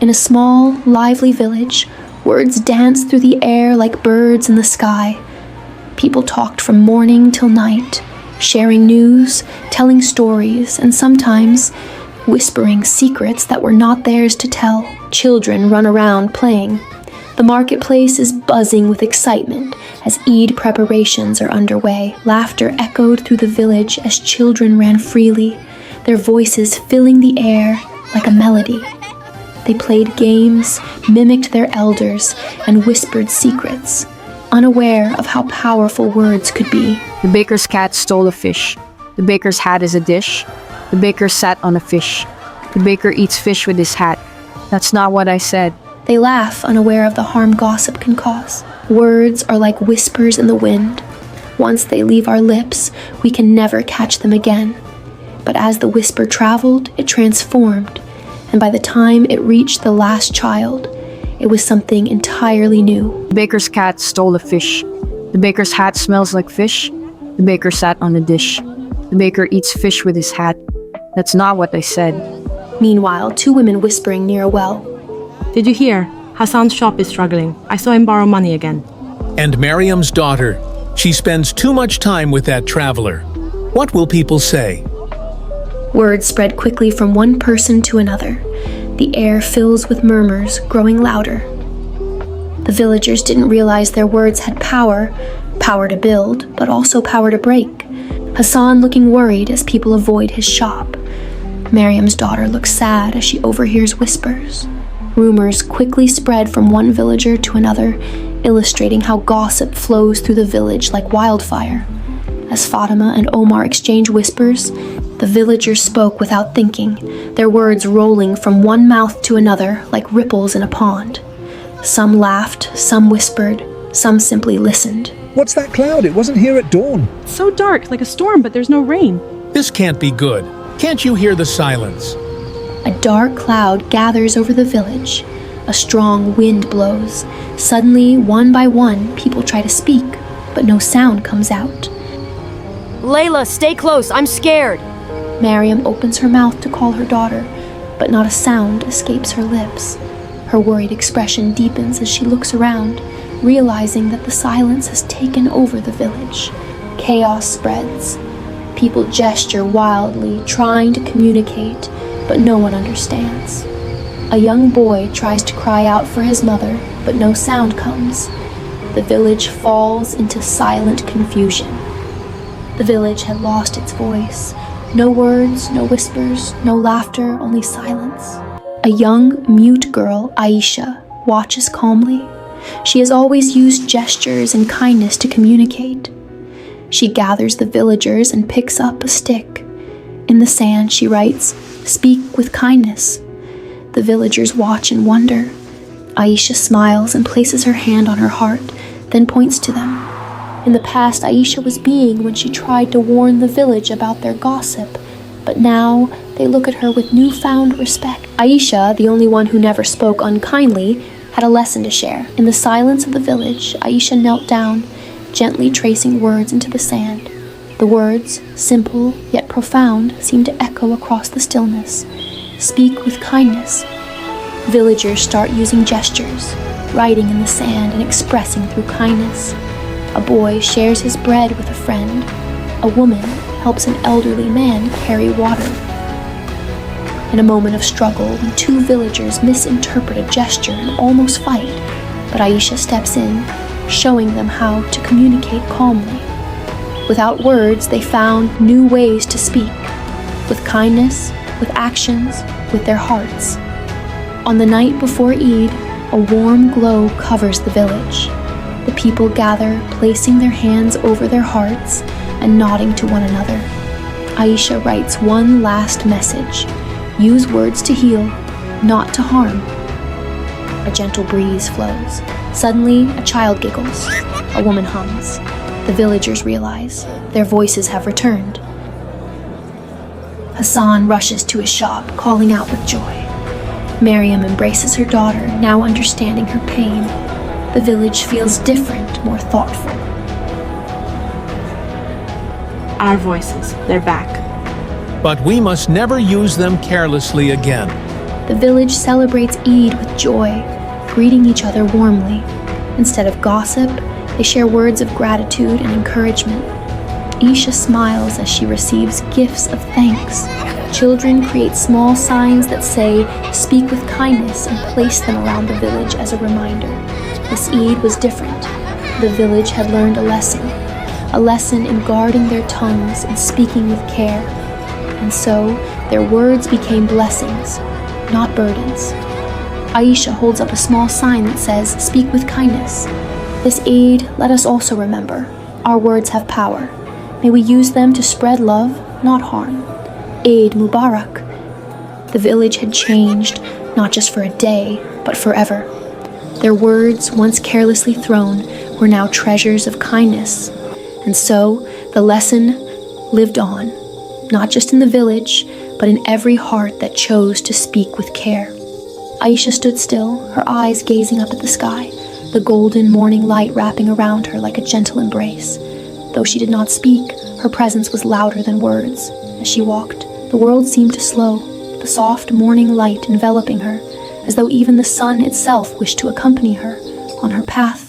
In a small, lively village, words danced through the air like birds in the sky. People talked from morning till night, sharing news, telling stories, and sometimes whispering secrets that were not theirs to tell. Children run around playing. The marketplace is buzzing with excitement as Eid preparations are underway. Laughter echoed through the village as children ran freely, their voices filling the air like a melody. They played games, mimicked their elders, and whispered secrets, unaware of how powerful words could be. The baker's cat stole a fish. The baker's hat is a dish. The baker sat on a fish. The baker eats fish with his hat. That's not what I said. They laugh, unaware of the harm gossip can cause. Words are like whispers in the wind. Once they leave our lips, we can never catch them again. But as the whisper traveled, it transformed, and by the time it reached the last child, it was something entirely new. The baker's cat stole a fish. The baker's hat smells like fish. The baker sat on a dish. The baker eats fish with his hat. That's not what I said. Meanwhile, two women whispering near a well. Did you hear? Hassan's shop is struggling. I saw him borrow money again. And Miriam's daughter. She spends too much time with that traveler. What will people say? Words spread quickly from one person to another. The air fills with murmurs, growing louder. The villagers didn't realize their words had power to build, but also power to break. Hassan looking worried as people avoid his shop. Miriam's daughter looks sad as she overhears whispers. Rumors quickly spread from one villager to another, illustrating how gossip flows through the village like wildfire. As Fatima and Omar exchange whispers, the villagers spoke without thinking, their words rolling from one mouth to another like ripples in a pond. Some laughed, some whispered, some simply listened. What's that cloud? It wasn't here at dawn. It's so dark, like a storm, but there's no rain. This can't be good. Can't you hear the silence? A dark cloud gathers over the village. A strong wind blows. Suddenly, one by one, people try to speak, but no sound comes out. Layla, stay close. I'm scared. Mariam opens her mouth to call her daughter, but not a sound escapes her lips. Her worried expression deepens as she looks around, realizing that the silence has taken over the village. Chaos spreads. People gesture wildly, trying to communicate, but no one understands. A young boy tries to cry out for his mother, but no sound comes. The village falls into silent confusion. The village had lost its voice. No words, no whispers, no laughter, only silence. A young, mute girl, Aisha, watches calmly. She has always used gestures and kindness to communicate. She gathers the villagers and picks up a stick. In the sand, she writes, "Speak with kindness." The villagers watch in wonder. Aisha smiles and places her hand on her heart, then points to them. In the past, Aisha was being when she tried to warn the village about their gossip, but now they look at her with newfound respect. Aisha, the only one who never spoke unkindly, had a lesson to share. In the silence of the village, Aisha knelt down, gently tracing words into the sand. The words, simple yet profound, seemed to echo across the stillness. Speak with kindness. Villagers start using gestures, writing in the sand and expressing through kindness. A boy shares his bread with a friend. A woman helps an elderly man carry water. In a moment of struggle, when two villagers misinterpret a gesture and almost fight, but Aisha steps in, showing them how to communicate calmly. Without words, they found new ways to speak, with kindness, with actions, with their hearts. On the night before Eid, a warm glow covers the village. The people gather, placing their hands over their hearts and nodding to one another. Aisha writes one last message. Use words to heal, not to harm. A gentle breeze flows. Suddenly, a child giggles. A woman hums. The villagers realize their voices have returned. Hassan rushes to his shop, calling out with joy. Mariam embraces her daughter, now understanding her pain. The village feels different, more thoughtful. Our voices, they're back. But we must never use them carelessly again. The village celebrates Eid with joy, greeting each other warmly. Instead of gossip, they share words of gratitude and encouragement. Aisha smiles as she receives gifts of thanks. Children create small signs that say, "Speak with kindness," and place them around the village as a reminder. This Eid was different. The village had learned a lesson in guarding their tongues and speaking with care. And so, their words became blessings, not burdens. Aisha holds up a small sign that says, "Speak with kindness." This Eid, let us also remember, our words have power. May we use them to spread love, not harm. Eid Mubarak. The village had changed, not just for a day, but forever. Their words, once carelessly thrown, were now treasures of kindness. And so, the lesson lived on, not just in the village, but in every heart that chose to speak with care. Aisha stood still, her eyes gazing up at the sky, the golden morning light wrapping around her like a gentle embrace. Though she did not speak, her presence was louder than words. As she walked, the world seemed to slow, the soft morning light enveloping her, as though even the sun itself wished to accompany her on her path